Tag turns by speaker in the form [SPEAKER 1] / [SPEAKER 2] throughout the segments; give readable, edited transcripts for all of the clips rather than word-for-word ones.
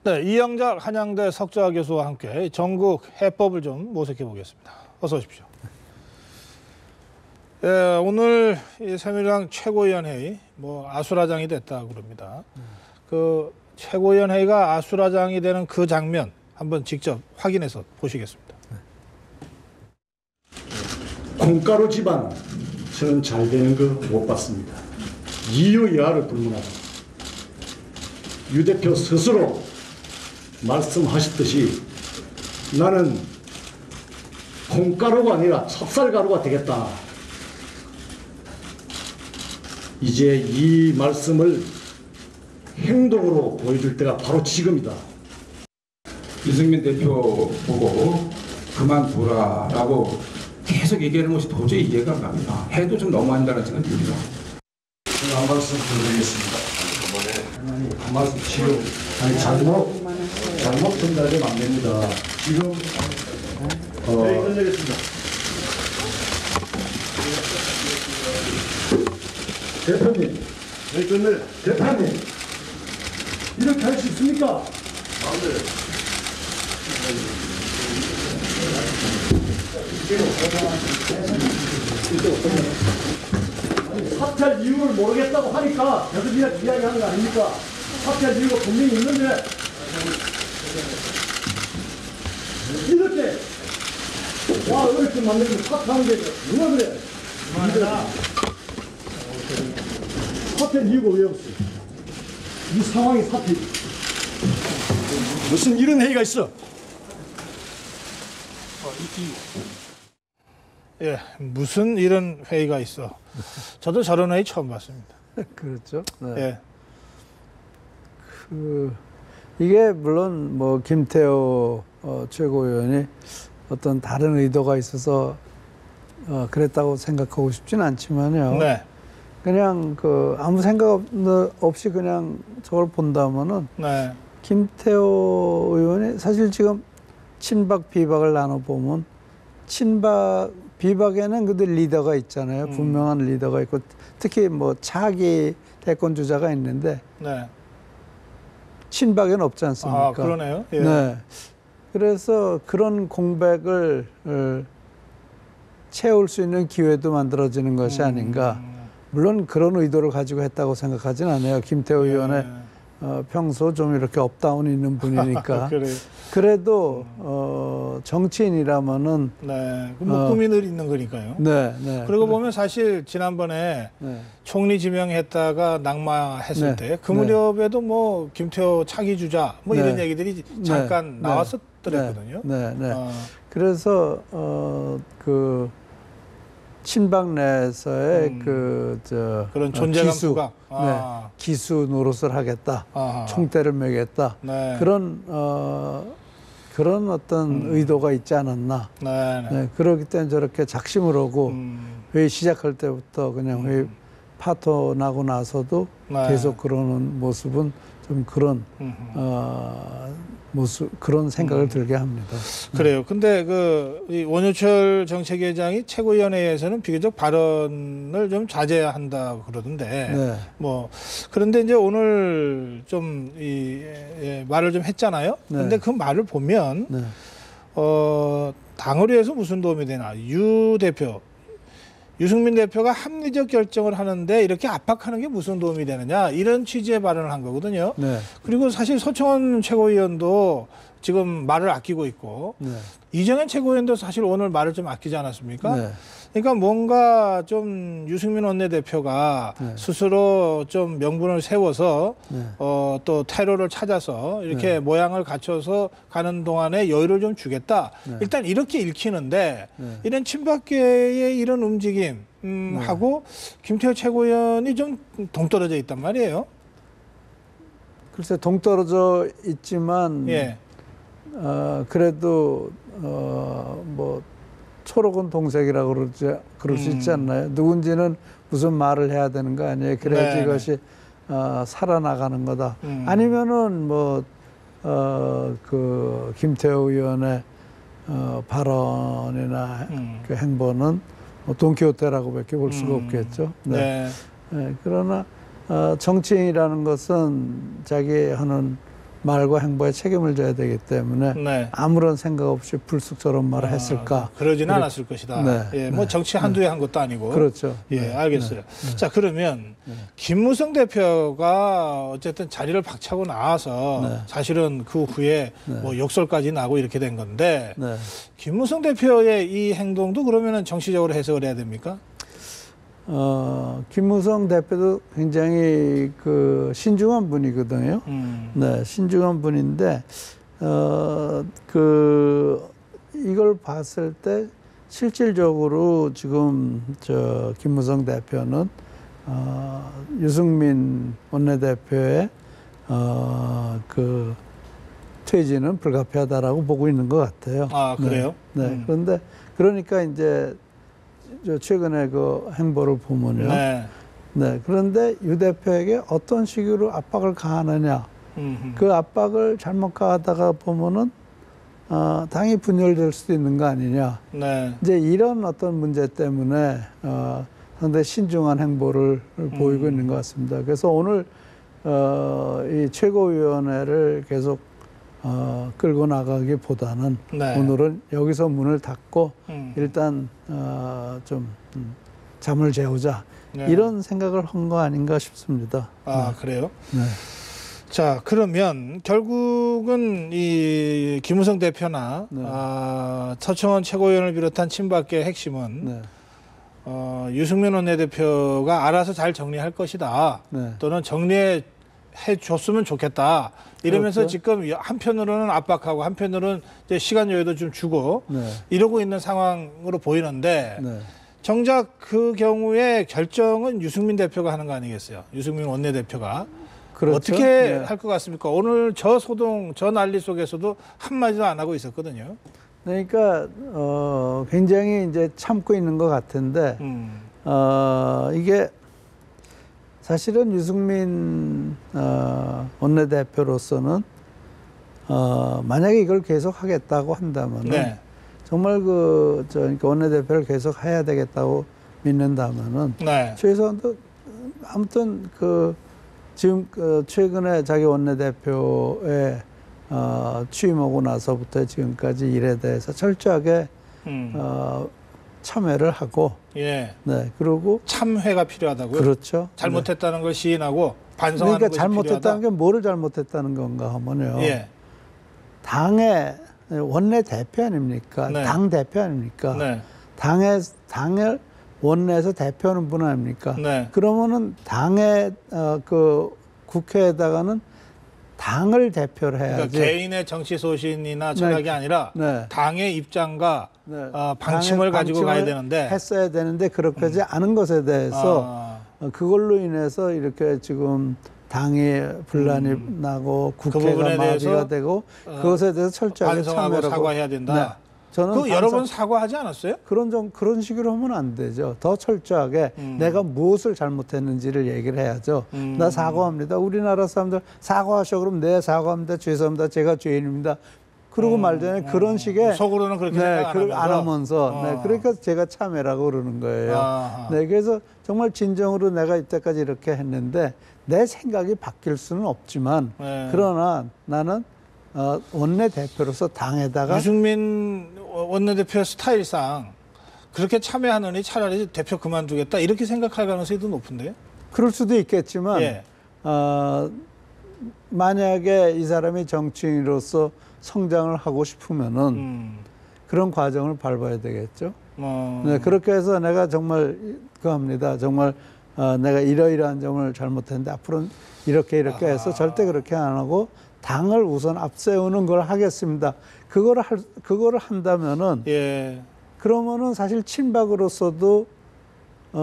[SPEAKER 1] 네, 이영작 한양대 석좌 교수와 함께 전국 해법을 좀 모색해 보겠습니다. 어서 오십시오. 예, 오늘 이 새누리당 최고위원회의 아수라장이 됐다고 그럽니다. 그 최고위원회의가 아수라장이 되는 그 장면 한번 직접 확인해서 보시겠습니다.
[SPEAKER 2] 콩가루 집안 저는 잘 되는 거 못 봤습니다. 이유야를 불문하고 유 대표 스스로 말씀하셨듯이 나는 콩가루가 아니라 찹쌀가루가 되겠다. 이제 이 말씀을 행동으로 보여줄 때가 바로 지금이다.
[SPEAKER 3] 유승민 대표 보고 그만둬라라고 계속 얘기하는 것이 도저히 이해가 안 갑니다. 해도 좀 너무한다는 생각이 듭니다.
[SPEAKER 2] 제가 한 말씀 드리겠습니다. 한 말씀 지금 잘못 전달되면 안 됩니다. 지금 끝내겠습니다. 대표님, 대표님 이렇게 할 수 있습니까? 사퇴할 이유를 모르겠다고 하니까 계속 이야기하는 거 아닙니까? 사퇴할 이유가 분명히 있는데 이렇게 어렵게 만들면 사퇴하는 게 누가 그래? 사퇴할 이유가 왜 없어? 이 상황이 사퇴 무슨 이런 회의가 있어?
[SPEAKER 1] 예, 무슨 이런 회의가 있어. 저도 저런 회의 처음 봤습니다.
[SPEAKER 4] 그렇죠. 네.
[SPEAKER 1] 예.
[SPEAKER 4] 이게 물론 김태호 최고위원이 어떤 다른 의도가 있어서 그랬다고 생각하고 싶지는 않지만요.
[SPEAKER 1] 네.
[SPEAKER 4] 그냥 아무 생각 없이 그냥 저걸 본다면은
[SPEAKER 1] 네.
[SPEAKER 4] 김태호 의원이 사실 지금 친박 비박을 나눠 보면 비박에는 그들 리더가 있잖아요. 분명한 리더가 있고 특히 차기 대권 주자가 있는데
[SPEAKER 1] 네.
[SPEAKER 4] 친박에는 없지 않습니까?
[SPEAKER 1] 아, 그러네요. 예.
[SPEAKER 4] 네. 그래서 그런 공백을 채울 수 있는 기회도 만들어지는 것이 아닌가. 물론 그런 의도를 가지고 했다고 생각하진 않아요. 김태호 의원의 평소 좀 이렇게 업다운이 있는 분이니까. 그래도 정치인이라면은
[SPEAKER 1] 네, 꿈이 늘 있는 거니까요.
[SPEAKER 4] 네, 네.
[SPEAKER 1] 그리고 보면 사실 지난번에
[SPEAKER 4] 네.
[SPEAKER 1] 총리 지명했다가 낙마했을
[SPEAKER 4] 네.
[SPEAKER 1] 때 그 무렵에도 김태호 차기 주자 이런 얘기들이 잠깐 나왔었더랬거든요.
[SPEAKER 4] 네, 네. 그래서 친박 내에서의
[SPEAKER 1] 그런 존재감 부각.
[SPEAKER 4] 기수 노릇을 하겠다.
[SPEAKER 1] 아하.
[SPEAKER 4] 총대를 매겠다.
[SPEAKER 1] 네.
[SPEAKER 4] 그런 어떤 의도가 있지 않았나.
[SPEAKER 1] 네.
[SPEAKER 4] 네, 그렇기 때문에 저렇게 작심을 하고 회의 시작할 때부터 그냥 회의 파토 나고 나서도 계속 그러는 모습은 좀 그런 그런 생각을 들게 합니다.
[SPEAKER 1] 그래요. 근데 이 원효철 정책위원장이 최고위원회에서는 비교적 발언을 좀 자제해야 한다 그러던데.
[SPEAKER 4] 네.
[SPEAKER 1] 그런데 이제 오늘 좀 말을 좀 했잖아요.
[SPEAKER 4] 네.
[SPEAKER 1] 근데 그 말을 보면
[SPEAKER 4] 네.
[SPEAKER 1] 당을 위해서 무슨 도움이 되나. 유승민 대표가 합리적 결정을 하는데 이렇게 압박하는 게 무슨 도움이 되느냐 이런 취지의 발언을 한 거거든요.
[SPEAKER 4] 네.
[SPEAKER 1] 그리고 사실 서청원 최고위원도 지금 말을 아끼고 있고
[SPEAKER 4] 네.
[SPEAKER 1] 이정현 최고위원도 사실 오늘 말을 좀 아끼지 않았습니까?
[SPEAKER 4] 네.
[SPEAKER 1] 그러니까 뭔가 좀 유승민 원내대표가 스스로 좀 명분을 세워서 또 테러를 찾아서 이렇게 모양을 갖춰서 가는 동안에 여유를 좀 주겠다. 일단 이렇게 읽히는데 이런 친박계의 이런 움직임 하고 김태호 최고위원이 좀 동떨어져 있단 말이에요.
[SPEAKER 4] 글쎄 동떨어져 있지만
[SPEAKER 1] 예.
[SPEAKER 4] 그래도 초록은 동색이라고 그럴 수 있지 않나요? 누군지는 무슨 말을 해야 되는 거 아니에요? 그래야지 이것이 살아나가는 거다. 아니면은 김태호 의원의 발언이나 그 행보는 돈키호테라고밖에 볼 수가 없겠죠. 네. 네. 그러나 정치인이라는 것은 자기 하는 말과 행보에 책임을 져야 되기 때문에
[SPEAKER 1] 네.
[SPEAKER 4] 아무런 생각 없이 불쑥 저런 말을 했을까?
[SPEAKER 1] 그러지는 않았을 것이다.
[SPEAKER 4] 네.
[SPEAKER 1] 예, 뭐 정치 한두 해 한 것도 아니고.
[SPEAKER 4] 그렇죠.
[SPEAKER 1] 예,
[SPEAKER 4] 네.
[SPEAKER 1] 알겠어요. 자, 그러면 김무성 대표가 어쨌든 자리를 박차고 나와서
[SPEAKER 4] 네.
[SPEAKER 1] 사실은 그 후에 뭐 욕설까지 나고 이렇게 된 건데
[SPEAKER 4] 네.
[SPEAKER 1] 김무성 대표의 이 행동도 그러면은 정치적으로 해석을 해야 됩니까?
[SPEAKER 4] 김무성 대표도 굉장히 그 신중한 분이거든요. 네, 신중한 분인데, 이걸 봤을 때 실질적으로 지금 김무성 대표는, 유승민 원내대표의, 그 퇴진은 불가피하다라고 보고 있는 것 같아요.
[SPEAKER 1] 아, 그래요?
[SPEAKER 4] 네. 그런데, 그러니까 이제, 최근에 그 행보를 보면요.
[SPEAKER 1] 네.
[SPEAKER 4] 네. 그런데 유 대표에게 어떤 식으로 압박을 가하느냐. 그 압박을 잘못 가하다가 보면은, 당이 분열될 수도 있는 거 아니냐.
[SPEAKER 1] 네.
[SPEAKER 4] 이제 이런 어떤 문제 때문에, 상당히 신중한 행보를 보이고 있는 것 같습니다. 그래서 오늘, 이 최고위원회를 계속 끌고 나가기보다는
[SPEAKER 1] 네.
[SPEAKER 4] 오늘은 여기서 문을 닫고 일단 좀 잠을 재우자
[SPEAKER 1] 네.
[SPEAKER 4] 이런 생각을 한 거 아닌가 싶습니다.
[SPEAKER 1] 아, 그래요?
[SPEAKER 4] 네.
[SPEAKER 1] 자, 그러면 결국은 이 김무성 대표나
[SPEAKER 4] 네.
[SPEAKER 1] 서청원 최고위원을 비롯한 친박계의 핵심은
[SPEAKER 4] 네.
[SPEAKER 1] 유승민 원내대표가 알아서 잘 정리할 것이다.
[SPEAKER 4] 네.
[SPEAKER 1] 또는 정리해 줬으면 좋겠다. 이러면서
[SPEAKER 4] 그렇죠.
[SPEAKER 1] 지금 한편으로는 압박하고 한편으로는 이제 시간 여유도 좀 주고
[SPEAKER 4] 네.
[SPEAKER 1] 이러고 있는 상황으로 보이는데
[SPEAKER 4] 네.
[SPEAKER 1] 정작 그 경우에 결정은 유승민 대표가 하는 거 아니겠어요? 유승민 원내대표가.
[SPEAKER 4] 그렇죠.
[SPEAKER 1] 어떻게
[SPEAKER 4] 네.
[SPEAKER 1] 할 것 같습니까? 오늘 저 소동, 저 난리 속에서도 한마디도 안 하고 있었거든요.
[SPEAKER 4] 그러니까 굉장히 이제 참고 있는 것 같은데 이게 사실은 유승민 원내대표로서는 만약에 이걸 계속 하겠다고 한다면
[SPEAKER 1] 네.
[SPEAKER 4] 정말 그러니까 원내대표를 계속 해야 되겠다고 믿는다면은
[SPEAKER 1] 네.
[SPEAKER 4] 최소한도 아무튼 지금 최근에 자기 원내대표에 취임하고 나서부터 지금까지 일에 대해서 철저하게 참여를 하고
[SPEAKER 1] 예.
[SPEAKER 4] 네 그리고
[SPEAKER 1] 참회가 필요하다고요?
[SPEAKER 4] 그렇죠.
[SPEAKER 1] 잘못했다는 걸 시인하고 반성하는
[SPEAKER 4] 그러니까
[SPEAKER 1] 것이
[SPEAKER 4] 잘못했다는
[SPEAKER 1] 필요하다.
[SPEAKER 4] 게 뭐를 잘못했다는 건가 하면요.
[SPEAKER 1] 예.
[SPEAKER 4] 당의 원내 대표 아닙니까?
[SPEAKER 1] 네.
[SPEAKER 4] 당 대표 아닙니까?
[SPEAKER 1] 네.
[SPEAKER 4] 당을 원내에서 대표하는 분 아닙니까?
[SPEAKER 1] 네.
[SPEAKER 4] 그러면은 당의 국회에다가는 당을 대표를 해야지.
[SPEAKER 1] 그러니까 개인의 정치 소신이나 철학이 아니라
[SPEAKER 4] 네.
[SPEAKER 1] 당의 입장과
[SPEAKER 4] 네.
[SPEAKER 1] 방침을 가지고
[SPEAKER 4] 방침을
[SPEAKER 1] 가야 되는데
[SPEAKER 4] 했어야 되는데 그렇게 하지 않은 것에 대해서 그걸로 인해서 이렇게 지금 당이 분란이 나고 국회가
[SPEAKER 1] 부분에
[SPEAKER 4] 마비가
[SPEAKER 1] 대해서
[SPEAKER 4] 되고 그것에 대해서 철저하게
[SPEAKER 1] 반성하고
[SPEAKER 4] 참여하고
[SPEAKER 1] 사과해야 된다.
[SPEAKER 4] 네. 저는
[SPEAKER 1] 그 여러 번 사과하지 않았어요?
[SPEAKER 4] 그런 식으로 하면 안 되죠. 더 철저하게 내가 무엇을 잘못했는지를 얘기를 해야죠. 나 사과합니다. 우리나라 사람들 사과하셔. 그럼 네, 사과합니다. 죄송합니다. 제가 죄인입니다. 그러고 말잖아요. 그런 식의
[SPEAKER 1] 속으로는 그렇게 생각
[SPEAKER 4] 안 하면서 네, 그러니까 제가 참여라고 그러는 거예요. 네, 그래서 정말 진정으로 내가 이때까지 이렇게 했는데 내 생각이 바뀔 수는 없지만
[SPEAKER 1] 네.
[SPEAKER 4] 그러나 나는 원내대표로서 당에다가
[SPEAKER 1] 유승민 원내대표 스타일상 그렇게 참여하느니 차라리 대표 그만두겠다 이렇게 생각할 가능성이 더 높은데요?
[SPEAKER 4] 그럴 수도 있겠지만
[SPEAKER 1] 예.
[SPEAKER 4] 만약에 이 사람이 정치인으로서 성장을 하고 싶으면은 그런 과정을 밟아야 되겠죠. 네, 그렇게 해서 내가 정말 합니다. 정말 내가 이러이러한 점을 잘못했는데 앞으로는 이렇게 해서 절대 그렇게 안 하고 당을 우선 앞세우는 걸 하겠습니다. 그거를 한다면은
[SPEAKER 1] 예.
[SPEAKER 4] 그러면은 사실 친박으로서도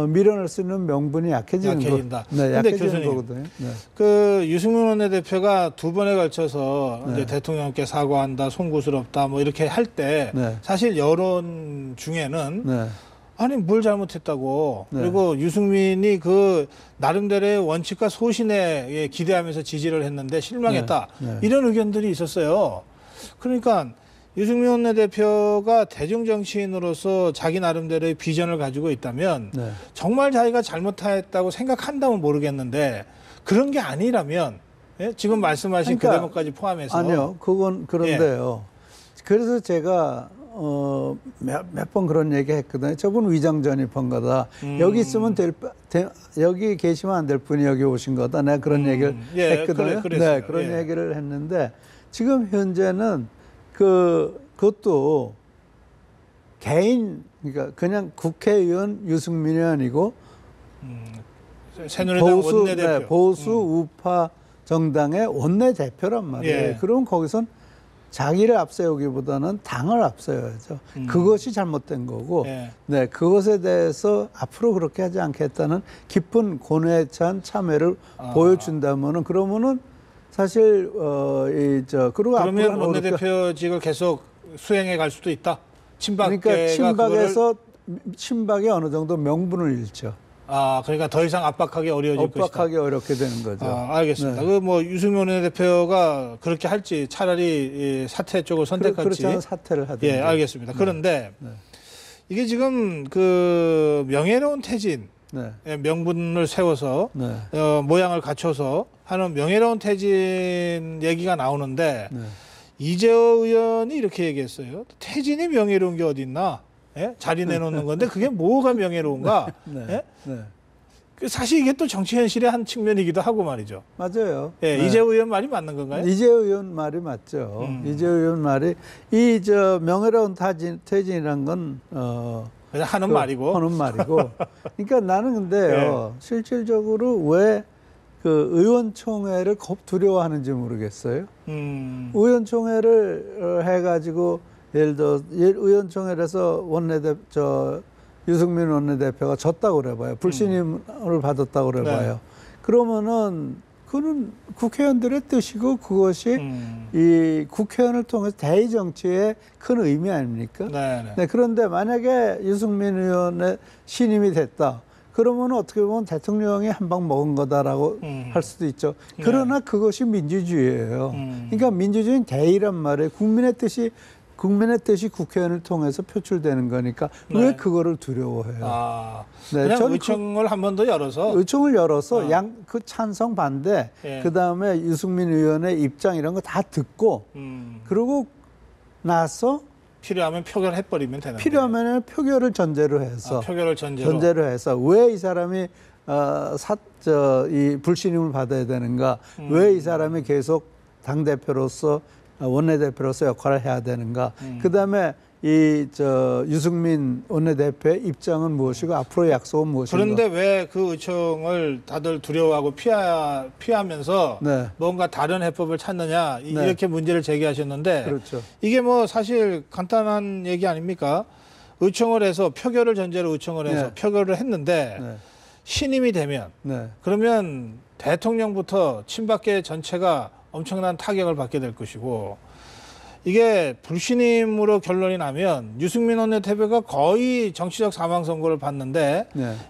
[SPEAKER 4] 밀어낼 수 있는 명분이 약해진다. 네, 약해지는 거거든요. 네.
[SPEAKER 1] 그 유승민 원내대표가 두 번에 걸쳐서 이제 대통령께 사과한다, 송구스럽다, 뭐 이렇게 할 때 사실 여론 중에는 아니 뭘 잘못했다고 그리고 유승민이 그 나름대로의 원칙과 소신에 기대하면서 지지를 했는데 실망했다 이런 의견들이 있었어요. 그러니까 유승민 원내대표가 대중정치인으로서 자기 나름대로의 비전을 가지고 있다면 정말 자기가 잘못했다고 생각한다면 모르겠는데 그런 게 아니라면 예? 지금 말씀하신 그 대목까지 포함해서.
[SPEAKER 4] 아니요. 그건 그런데요. 그래서 제가 몇 번 그런 얘기 했거든요. 저분 위장 전입한 거다. 여기 있으면 여기 계시면 안 될 분이 여기 오신 거다. 내가 그런 얘기를 했거든요. 네, 그런 얘기를 했는데 지금 현재는 그것도 개인, 그러니까 그냥 국회의원 유승민이 아니고
[SPEAKER 1] 새누리당 원내대표.
[SPEAKER 4] 네, 보수 우파 정당의 원내대표란 말이에요. 그럼 거기선 자기를 앞세우기보다는 당을 앞세워야죠. 그것이 잘못된 거고, 네, 그것에 대해서 앞으로 그렇게 하지 않겠다는 깊은 고뇌에 찬 참여를 보여준다면은, 그러면은 사실, 그리고
[SPEAKER 1] 그러면 원내대표직을 계속 수행해 갈 수도 있다?
[SPEAKER 4] 그러니까 친박이 어느 정도 명분을 잃죠.
[SPEAKER 1] 그러니까 더 이상 압박하기 어려워질 것이다.
[SPEAKER 4] 압박하기 어렵게 되는 거죠.
[SPEAKER 1] 알겠습니다. 네. 유승민 원내대표가 그렇게 할지 차라리 이 사퇴 쪽을 선택할지.
[SPEAKER 4] 그렇지 않으면 사퇴를 하든지.
[SPEAKER 1] 예, 알겠습니다. 그런데 이게 지금 그 명예로운 퇴진, 명분을 세워서 모양을 갖춰서 하는 명예로운 퇴진 얘기가 나오는데 이재호 의원이 이렇게 얘기했어요. 퇴진이 명예로운 게 어딨나? 예? 자리 내놓는 건데 그게 뭐가 명예로운가? 사실 이게 또 정치 현실의 한 측면이기도 하고 말이죠.
[SPEAKER 4] 맞아요.
[SPEAKER 1] 예, 이재호 의원 말이 맞는 건가요?
[SPEAKER 4] 이재호 의원 말이 맞죠. 이재호 의원 말이 명예로운 퇴진이란 건
[SPEAKER 1] 그냥 하는 말이고.
[SPEAKER 4] 그러니까 나는 근데요. 실질적으로 왜 그 의원총회를 두려워하는지 모르겠어요. 의원총회를 해가지고 예를 들어 의원총회에서 유승민 원내대표가 졌다고 그래봐요. 불신임을 받았다고 그래봐요. 그러면은 그는 국회의원들의 뜻이고 그것이 이 국회의원을 통해서 대의 정치의 큰 의미 아닙니까? 네, 그런데 만약에 유승민 의원의 신임이 됐다. 그러면 어떻게 보면 대통령이 한 방 먹은 거다라고 할 수도 있죠. 그러나 그것이 민주주의예요. 그러니까 민주주의는 대의란 말이에요. 국민의 뜻이 국회의원을 통해서 표출되는 거니까 왜 그거를 두려워해요?
[SPEAKER 1] 그냥 의총을 한 번 더 열어서?
[SPEAKER 4] 의총을 열어서 그 찬성 반대, 그다음에 유승민 의원의 입장 이런 거 다 듣고 그러고 나서
[SPEAKER 1] 필요하면 표결해버리면 되는 거예요.
[SPEAKER 4] 필요하면 표결을 전제로 해서
[SPEAKER 1] 표결을 전제로
[SPEAKER 4] 해서 왜 이 사람이 이 불신임을 받아야 되는가? 왜 이 사람이 계속 당 대표로서 원내대표로서 역할을 해야 되는가? 그다음에 유승민 원내대표의 입장은 무엇이고 앞으로의 약속은 무엇인가?
[SPEAKER 1] 그런데 왜 그 의총을 다들 두려워하고 피하면서 뭔가 다른 해법을 찾느냐 이렇게 문제를 제기하셨는데
[SPEAKER 4] 그렇죠.
[SPEAKER 1] 이게 뭐 사실 간단한 얘기 아닙니까? 의총을 해서 표결을 전제로 의총을 해서 표결을 했는데 신임이 되면 그러면 대통령부터 친박계 전체가 엄청난 타격을 받게 될 것이고 이게 불신임으로 결론이 나면 유승민 원내대표가 거의 정치적 사망 선고를 받는데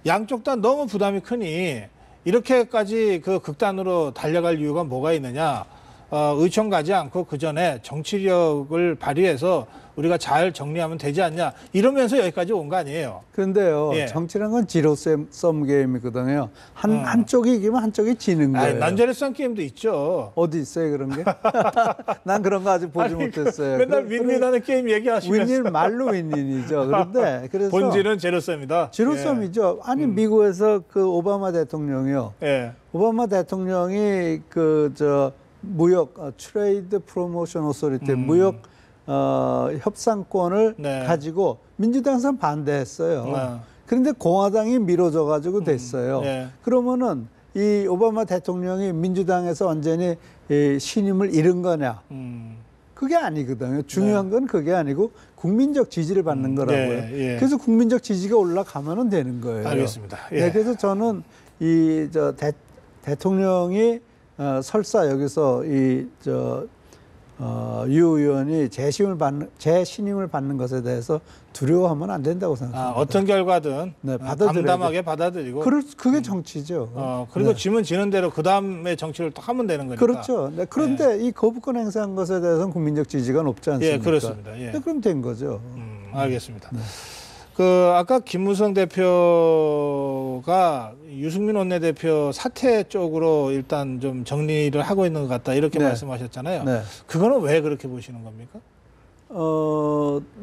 [SPEAKER 1] 양쪽 다 너무 부담이 크니 이렇게까지 그 극단으로 달려갈 이유가 뭐가 있느냐? 의총 가지 않고 그 전에 정치력을 발휘해서 우리가 잘 정리하면 되지 않냐 이러면서 여기까지 온 거 아니에요.
[SPEAKER 4] 그런데요, 정치란 건 지로섬 게임이거든요. 한쪽이 이기면 한쪽이 지는 거예요.
[SPEAKER 1] 난제리섬 게임도 있죠.
[SPEAKER 4] 어디 있어요 그런 게? 난 그런 거 아직 보지 못했어요.
[SPEAKER 1] 맨날 윈윈하는 게임 얘기하시면서.
[SPEAKER 4] 윈윈 말로 윈윈이죠. 그런데 그래서
[SPEAKER 1] 본질은 제로섬이다.
[SPEAKER 4] 제로섬이죠. 아니 미국에서 그 오바마 대통령이요. 오바마 대통령이 무역 트레이드 프로모션 오소리티 무역 협상권을 가지고 민주당에서는 반대했어요. 그런데 공화당이 밀어줘가지고 됐어요. 그러면은 이 오바마 대통령이 민주당에서 완전히 신임을 잃은 거냐? 그게 아니거든요. 중요한 건 그게 아니고 국민적 지지를 받는 거라고요. 그래서 국민적 지지가 올라가면은 되는 거예요.
[SPEAKER 1] 알겠습니다.
[SPEAKER 4] 그래서 저는 대통령이 설사 여기서 유 의원이 재신임을 받는 것에 대해서 두려워하면 안 된다고 생각합니다.
[SPEAKER 1] 어떤 결과든 담담하게 받아들이고.
[SPEAKER 4] 그게 정치죠.
[SPEAKER 1] 그리고 지면 지는 대로 그 다음에 정치를 또 하면 되는 거니까.
[SPEAKER 4] 그렇죠. 그런데 이 거부권 행사한 것에 대해서는 국민적 지지가 높지 않습니까?
[SPEAKER 1] 그렇습니다.
[SPEAKER 4] 그럼 된 거죠.
[SPEAKER 1] 알겠습니다. 아까 김무성 대표가 유승민 원내대표 사퇴 쪽으로 일단 좀 정리를 하고 있는 것 같다 이렇게
[SPEAKER 4] 네.
[SPEAKER 1] 말씀하셨잖아요.
[SPEAKER 4] 네.
[SPEAKER 1] 그거는 왜 그렇게 보시는 겁니까?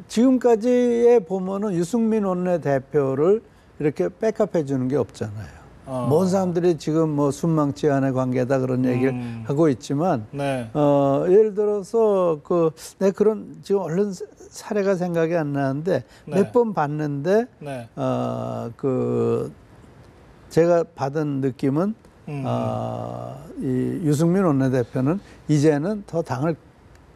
[SPEAKER 4] 지금까지에 보면은 유승민 원내대표를 이렇게 백업해 주는 게 없잖아요. 모든 사람들이 지금 뭐 순망치 않의 관계다 그런 얘기를 하고 있지만,
[SPEAKER 1] 네.
[SPEAKER 4] 예를 들어서 내 그런 지금 얼른 사례가 생각이 안 나는데
[SPEAKER 1] 네.
[SPEAKER 4] 몇 번 봤는데,
[SPEAKER 1] 네.
[SPEAKER 4] 제가 받은 느낌은, 이 유승민 원내대표는 이제는 더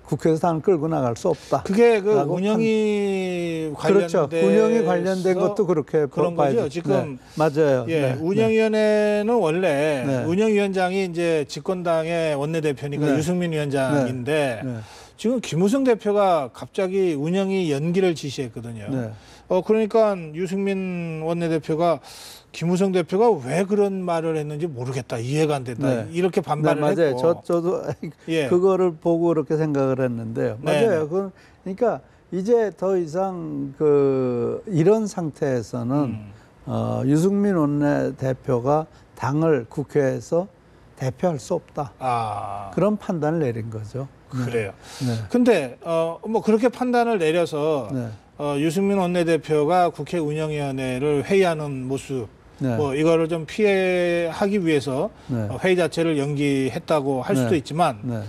[SPEAKER 4] 국회에서 당을 끌고 나갈 수 없다.
[SPEAKER 1] 그게 운영이
[SPEAKER 4] 그렇죠. 운영이 관련된 것도 그렇게
[SPEAKER 1] 그런 거죠. 지금
[SPEAKER 4] 네. 맞아요.
[SPEAKER 1] 예,
[SPEAKER 4] 네.
[SPEAKER 1] 운영위원회는 원래
[SPEAKER 4] 네.
[SPEAKER 1] 운영위원장이 이제 집권당의 원내대표니까
[SPEAKER 4] 네.
[SPEAKER 1] 유승민 위원장인데
[SPEAKER 4] 네.
[SPEAKER 1] 지금 김무성 대표가 갑자기 운영위 연기를 지시했거든요.
[SPEAKER 4] 네.
[SPEAKER 1] 그러니까 유승민 원내대표가 김무성 대표가 왜 그런 말을 했는지 모르겠다. 이해가 안 된다.
[SPEAKER 4] 네.
[SPEAKER 1] 이렇게 반발을
[SPEAKER 4] 네, 맞아요.
[SPEAKER 1] 했고.
[SPEAKER 4] 저도
[SPEAKER 1] 예.
[SPEAKER 4] 그거를 보고 그렇게 생각을 했는데요.
[SPEAKER 1] 네,
[SPEAKER 4] 맞아요. 그러니까 이제 더 이상 이런 상태에서는 유승민 원내대표가 당을 국회에서 대표할 수 없다. 그런 판단을 내린 거죠.
[SPEAKER 1] 그래요.
[SPEAKER 4] 네.
[SPEAKER 1] 근데 뭐 그렇게 판단을 내려서
[SPEAKER 4] 네.
[SPEAKER 1] 유승민 원내대표가 국회 운영위원회를 회의하는 모습,
[SPEAKER 4] 네.
[SPEAKER 1] 뭐 이거를 좀 피하기 위해서
[SPEAKER 4] 네.
[SPEAKER 1] 회의 자체를 연기했다고 할 수도
[SPEAKER 4] 네.
[SPEAKER 1] 있지만,
[SPEAKER 4] 네.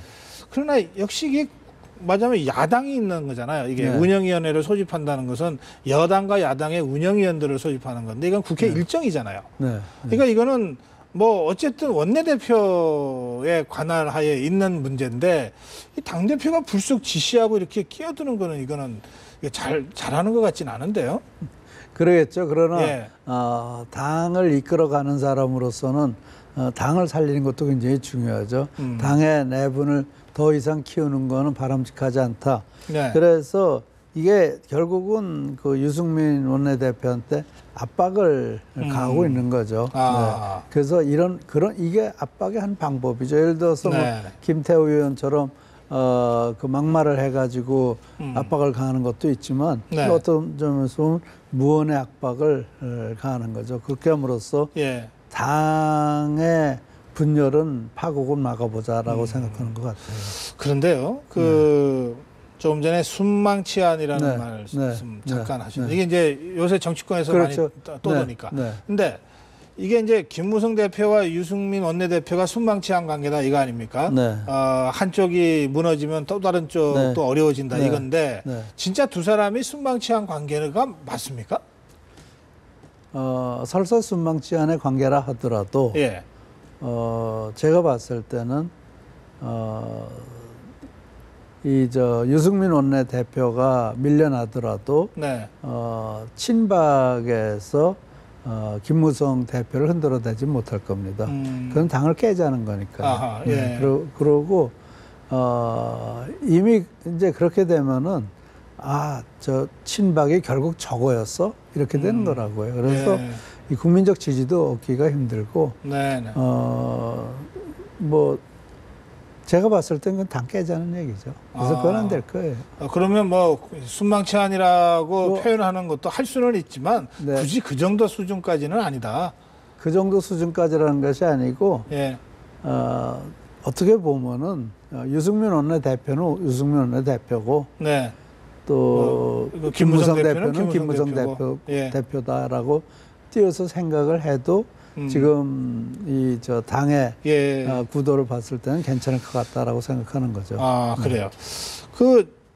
[SPEAKER 1] 그러나 역시 이게 맞으면 야당이 있는 거잖아요. 이게
[SPEAKER 4] 네.
[SPEAKER 1] 운영위원회를 소집한다는 것은 여당과 야당의 운영위원들을 소집하는 건데 이건 국회 일정이잖아요.
[SPEAKER 4] 네.
[SPEAKER 1] 그러니까 이거는 뭐 어쨌든 원내대표의 관할 하에 있는 문제인데 이 당대표가 불쑥 지시하고 이렇게 끼어드는 거는 이거는 잘하는 것 같지는 않은데요.
[SPEAKER 4] 그러겠죠. 그러나
[SPEAKER 1] 예.
[SPEAKER 4] 당을 이끌어가는 사람으로서는 당을 살리는 것도 굉장히 중요하죠. 당의 내분을 더 이상 키우는 거는 바람직하지 않다.
[SPEAKER 1] 네.
[SPEAKER 4] 그래서 이게 결국은 유승민 원내대표한테 압박을 가하고 있는 거죠. 네. 그래서 이게 압박의 한 방법이죠. 예를 들어서
[SPEAKER 1] 네.
[SPEAKER 4] 뭐 김태우 의원처럼 막말을 해가지고 압박을 가하는 것도 있지만
[SPEAKER 1] 네.
[SPEAKER 4] 어떤 점에서 보면 무언의 압박을 가하는 거죠. 그렇게 함으로써
[SPEAKER 1] 예.
[SPEAKER 4] 당의 분열은 파국을 막아보자라고 생각하는 것 같아요.
[SPEAKER 1] 그런데요, 조금 전에 순망치안이라는
[SPEAKER 4] 네.
[SPEAKER 1] 말씀
[SPEAKER 4] 네.
[SPEAKER 1] 잠깐
[SPEAKER 4] 네.
[SPEAKER 1] 하셨는데 이게 이제 요새 정치권에서
[SPEAKER 4] 그렇죠.
[SPEAKER 1] 많이 떠도니까.
[SPEAKER 4] 네. 네.
[SPEAKER 1] 근데 이게 이제 김무성 대표와 유승민 원내대표가 순망치안 관계다 이거 아닙니까?
[SPEAKER 4] 네.
[SPEAKER 1] 한쪽이 무너지면 또 다른 쪽도
[SPEAKER 4] 네.
[SPEAKER 1] 어려워진다
[SPEAKER 4] 네.
[SPEAKER 1] 이건데
[SPEAKER 4] 네.
[SPEAKER 1] 진짜 두 사람이 순망치안 관계가 맞습니까?
[SPEAKER 4] 설사 순망치안의 관계라 하더라도
[SPEAKER 1] 예.
[SPEAKER 4] 제가 봤을 때는 유승민 원내대표가 밀려나더라도
[SPEAKER 1] 네.
[SPEAKER 4] 친박에서 김무성 대표를 흔들어대지 못할 겁니다. 그건 당을 깨자는 거니까.
[SPEAKER 1] 아하, 예.
[SPEAKER 4] 네. 그러고 이미 이제 그렇게 되면은 저 친박이 결국 저거였어 이렇게 되는 거라고요. 그래서
[SPEAKER 1] 예.
[SPEAKER 4] 이 국민적 지지도 얻기가 힘들고
[SPEAKER 1] 네. 네.
[SPEAKER 4] 뭐 제가 봤을 때는 그건 당 깨자는 얘기죠. 그래서 그건 안 될 거예요.
[SPEAKER 1] 그러면 뭐 순망치안이라고
[SPEAKER 4] 뭐,
[SPEAKER 1] 표현하는 것도 할 수는 있지만
[SPEAKER 4] 네.
[SPEAKER 1] 굳이 그 정도 수준까지는 아니다.
[SPEAKER 4] 그 정도 수준까지라는 것이 아니고
[SPEAKER 1] 예.
[SPEAKER 4] 어떻게 보면은 유승민 원내대표는 유승민 원내대표고
[SPEAKER 1] 네.
[SPEAKER 4] 또
[SPEAKER 1] 김무성
[SPEAKER 4] 김무성
[SPEAKER 1] 대표는
[SPEAKER 4] 대표는 김무성
[SPEAKER 1] 대표고. 예.
[SPEAKER 4] 대표다라고 띄어서 생각을 해도 지금 저 당의
[SPEAKER 1] 예.
[SPEAKER 4] 구도를 봤을 때는 괜찮을 것 같다라고 생각하는 거죠.
[SPEAKER 1] 그래요.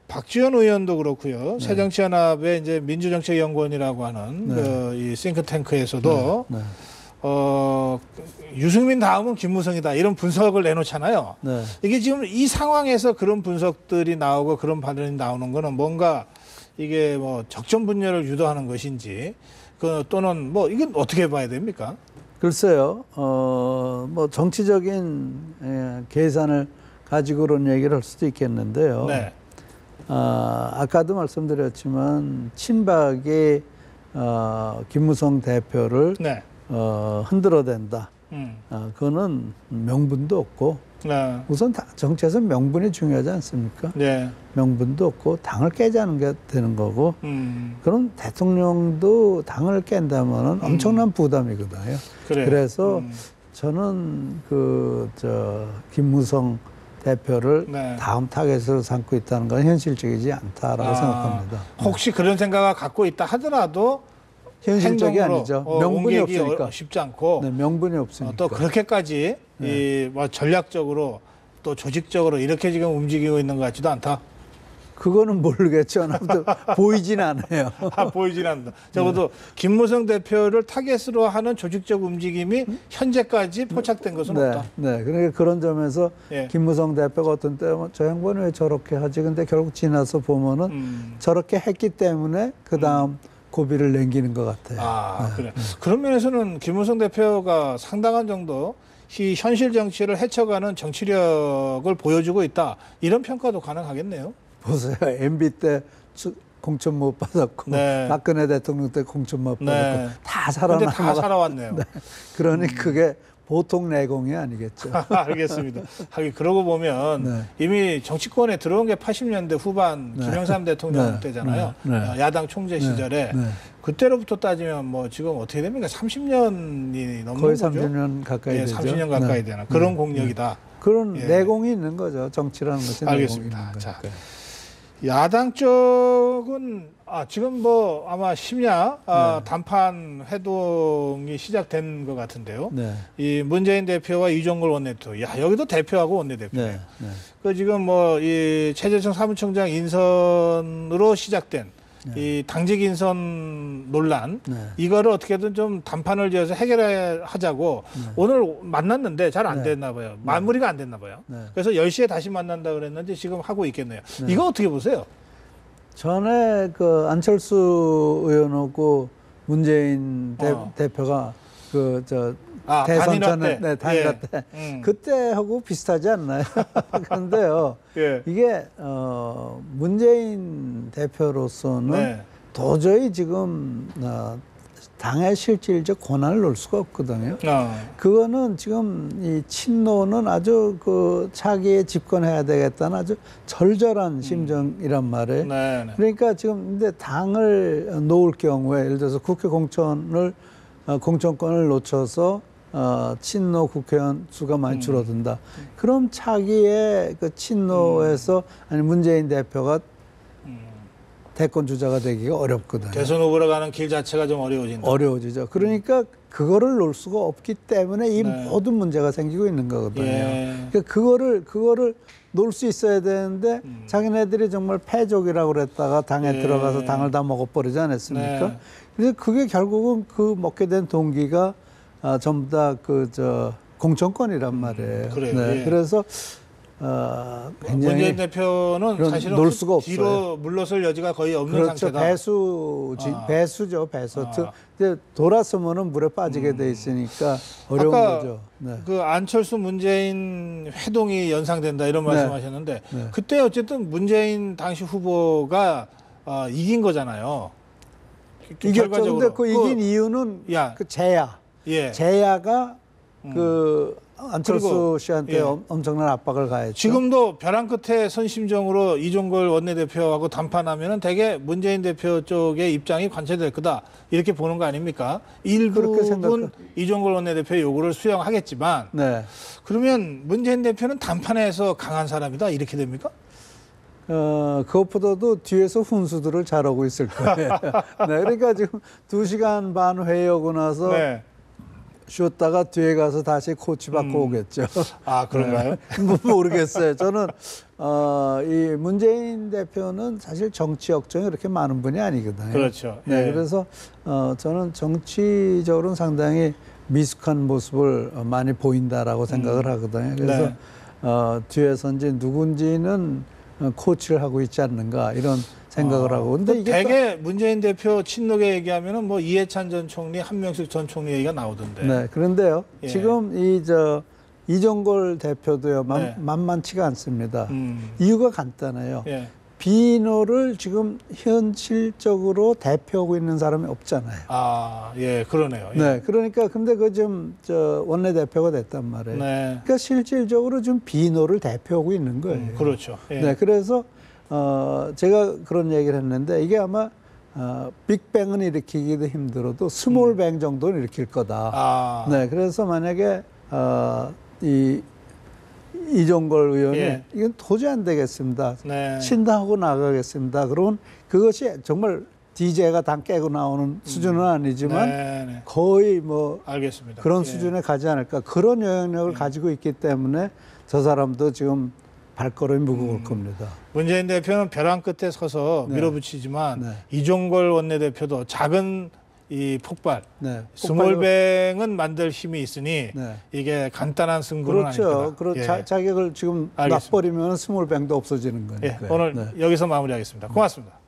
[SPEAKER 1] 박지원 의원도 그렇고요. 새정치연합의 이제 민주정책연구원이라고 하는 이 싱크탱크에서도
[SPEAKER 4] 네.
[SPEAKER 1] 유승민 다음은 김무성이다 이런 분석을 내놓잖아요.
[SPEAKER 4] 네.
[SPEAKER 1] 이게 지금 이 상황에서 그런 분석들이 나오고 그런 반응이 나오는 거는 뭔가 이게 뭐 적정 분열을 유도하는 것인지 또는 뭐 이건 어떻게 봐야 됩니까?
[SPEAKER 4] 글쎄요, 뭐 정치적인 계산을 가지고 그런 얘기를 할 수도 있겠는데요.
[SPEAKER 1] 네.
[SPEAKER 4] 아까도 말씀드렸지만 친박이 김무성 대표를
[SPEAKER 1] 네.
[SPEAKER 4] 흔들어댄다. 그거는 명분도 없고
[SPEAKER 1] 네.
[SPEAKER 4] 우선 정치에서 명분이 중요하지 않습니까?
[SPEAKER 1] 네.
[SPEAKER 4] 명분도 없고 당을 깨자는 게 되는 거고 그럼 대통령도 당을 깬다면 엄청난 부담이거든요. 그래서 저는 김무성 대표를
[SPEAKER 1] 네.
[SPEAKER 4] 다음 타겟으로 삼고 있다는 건 현실적이지 않다라고 생각합니다.
[SPEAKER 1] 혹시 그런 생각을 갖고 있다 하더라도
[SPEAKER 4] 현실적이 아니죠. 명분이 없으니까.
[SPEAKER 1] 쉽지 않고
[SPEAKER 4] 네, 명분이 없으니까.
[SPEAKER 1] 또 그렇게까지 뭐 전략적으로 또 조직적으로 이렇게 지금 움직이고 있는 것 같지도 않다.
[SPEAKER 4] 그거는 모르겠죠. 아무튼 보이진 않아요.
[SPEAKER 1] 보이진 않는다. 적어도 김무성 대표를 타겟으로 하는 조직적 움직임이 현재까지 포착된 것은 없다.
[SPEAKER 4] 네. 그러니까 그런 점에서 김무성 대표가 어떤 때 저 양반이 왜 저렇게 하지? 근데 결국 지나서 보면은 저렇게 했기 때문에 그 다음 고비를 남기는 것 같아요.
[SPEAKER 1] 그래. 그런 면에서는 김무성 대표가 상당한 정도 이 현실 정치를 헤쳐가는 정치력을 보여주고 있다. 이런 평가도 가능하겠네요.
[SPEAKER 4] 보세요. MB 때 공천 못 받았고 박근혜 대통령 때 공천 못 받았고 다
[SPEAKER 1] 살아왔네요.
[SPEAKER 4] 그러니 그게 보통 내공이 아니겠죠.
[SPEAKER 1] 알겠습니다. 하긴 그러고 보면 이미 정치권에 들어온 게 80년대 후반 김영삼 대통령 때잖아요. 야당 총재 시절에 그때로부터 따지면 뭐 지금 어떻게 됩니까? 30년이 넘는
[SPEAKER 4] 거의
[SPEAKER 1] 거죠.
[SPEAKER 4] 30년 가까이 되죠.
[SPEAKER 1] 30년 가까이 되나 그런 공력이다.
[SPEAKER 4] 그런 내공이 있는 거죠. 정치라는 것은.
[SPEAKER 1] 알겠습니다. 자, 야당 쪽은 지금 뭐 아마 심야 단판 회동이 시작된 것 같은데요. 이 문재인 대표와 이종걸 원내대표, 여기도 대표하고 원내대표예요. 그 지금 뭐 이 최재성 사무총장 인선으로 시작된 이 당직 인선 논란 이거를 어떻게든 좀 단판을 지어서 해결하자고 오늘 만났는데 잘 안 됐나 봐요. 마무리가 안 됐나 봐요. 그래서 10시에 다시 만난다 그랬는데 지금 하고 있겠네요. 이거 어떻게 보세요?
[SPEAKER 4] 전에 그 안철수 의원하고 문재인 대표가 대선 전에 단일화 때 그때하고 비슷하지 않나요? 그런데요. 이게 문재인 대표로서는 도저히 지금 당의 실질적 권한을 놓을 수가 없거든요. 그거는 지금 이 친노는 아주 차기에 집권해야 되겠다는 아주 절절한 심정이란 말이에요. 그러니까 지금 근데 당을 놓을 경우에 예를 들어서 국회 공천권을 놓쳐서 친노 국회의원 수가 많이 줄어든다. 그럼 차기에 그 친노에서 아니 문재인 대표가 대권 주자가 되기가 어렵거든요.
[SPEAKER 1] 대선 후보로 가는 길 자체가 좀 어려워진다.
[SPEAKER 4] 어려워지죠. 그러니까 그거를 놓을 수가 없기 때문에 이 모든 문제가 생기고 있는 거거든요. 그러니까 그거를 놓을 수 있어야 되는데 자기네들이 정말 패족이라고 그랬다가 당에 들어가서 당을 다 먹어버리지 않았습니까? 그래서 그게 결국은 그 먹게 된 동기가 전부 다 공천권이란 말이에요. 그래서 굉장히
[SPEAKER 1] 문재인 대표는 사실은
[SPEAKER 4] 놓을 수가 없어요.
[SPEAKER 1] 뒤로 물러설 여지가 거의 없는 상태다.
[SPEAKER 4] 배수죠. 근데 돌아서면은 물에 빠지게 돼 있으니까 어려운 거죠.
[SPEAKER 1] 그 안철수 문재인 회동이 연상된다 이런 말씀하셨는데 그때 어쨌든 문재인 당시 후보가 이긴 거잖아요.
[SPEAKER 4] 이겼죠. 근데 그 이긴 이유는 제야가 안철수 씨한테 엄청난 압박을 가했죠.
[SPEAKER 1] 지금도 벼랑 끝에 선심정으로 이종걸 원내대표하고 단판하면은 대개 문재인 대표 쪽의 입장이 관철될 거다 이렇게 보는 거 아닙니까? 일부분 이종걸 원내대표의 요구를 수용하겠지만 그러면 문재인 대표는 단판에서 강한 사람이다 이렇게 됩니까?
[SPEAKER 4] 그것보다도 뒤에서 훈수들을 잘하고 있을 거예요. 그러니까 지금 2시간 반 회의하고 나서 쉬었다가 뒤에 가서 다시 코치 받고 오겠죠.
[SPEAKER 1] 그런가요?
[SPEAKER 4] 모르겠어요. 저는 이 문재인 대표는 사실 정치 역정이 그렇게 많은 분이 아니거든요.
[SPEAKER 1] 그렇죠.
[SPEAKER 4] 그래서 저는 정치적으로는 상당히 미숙한 모습을 많이 보인다라고 생각을 하거든요. 그래서 뒤에서 이제 누군지는 코치를 하고 있지 않는가 이런 생각을 하고. 근데 이게
[SPEAKER 1] 대개 문재인 대표 친노계 얘기하면은 뭐 이해찬 전 총리, 한명숙 전 총리 얘기가 나오던데.
[SPEAKER 4] 그런데요. 지금 이종걸 대표도요. 만만치가 않습니다. 이유가 간단해요. 비노를 지금 현실적으로 대표하고 있는 사람이 없잖아요.
[SPEAKER 1] 아, 예, 그러네요. 예.
[SPEAKER 4] 네, 그러니까 근데 그 좀 원내대표가 됐단 말이에요.
[SPEAKER 1] 네.
[SPEAKER 4] 그러니까 실질적으로 좀 비노를 대표하고 있는 거예요.
[SPEAKER 1] 그렇죠. 예.
[SPEAKER 4] 네, 그래서 제가 그런 얘기를 했는데 이게 아마 빅뱅은 일으키기도 힘들어도 스몰뱅 정도는 일으킬 거다.
[SPEAKER 1] 아,
[SPEAKER 4] 네, 그래서 만약에 이종걸 의원이
[SPEAKER 1] 예.
[SPEAKER 4] 이건 도저히 안 되겠습니다.
[SPEAKER 1] 네.
[SPEAKER 4] 신당하고 나가겠습니다. 그러면 그것이 정말 DJ가 당 깨고 나오는 수준은 아니지만
[SPEAKER 1] 네, 네.
[SPEAKER 4] 거의 뭐
[SPEAKER 1] 알겠습니다.
[SPEAKER 4] 그런
[SPEAKER 1] 예.
[SPEAKER 4] 수준에 가지 않을까. 그런 영향력을 가지고 있기 때문에 저 사람도 지금 발걸음이 무거울 겁니다.
[SPEAKER 1] 문재인 대표는 벼랑 끝에 서서
[SPEAKER 4] 네.
[SPEAKER 1] 밀어붙이지만
[SPEAKER 4] 네.
[SPEAKER 1] 이종걸 원내대표도 작은 이 폭발,
[SPEAKER 4] 네.
[SPEAKER 1] 스몰뱅은 만들 힘이 있으니
[SPEAKER 4] 네.
[SPEAKER 1] 이게 간단한 승부는
[SPEAKER 4] 그렇죠.
[SPEAKER 1] 아니다. 예.
[SPEAKER 4] 자격을 지금
[SPEAKER 1] 알겠습니다.
[SPEAKER 4] 놔버리면 스몰뱅도 없어지는
[SPEAKER 1] 예,
[SPEAKER 4] 거니까요.
[SPEAKER 1] 오늘
[SPEAKER 4] 네.
[SPEAKER 1] 여기서 마무리하겠습니다. 고맙습니다.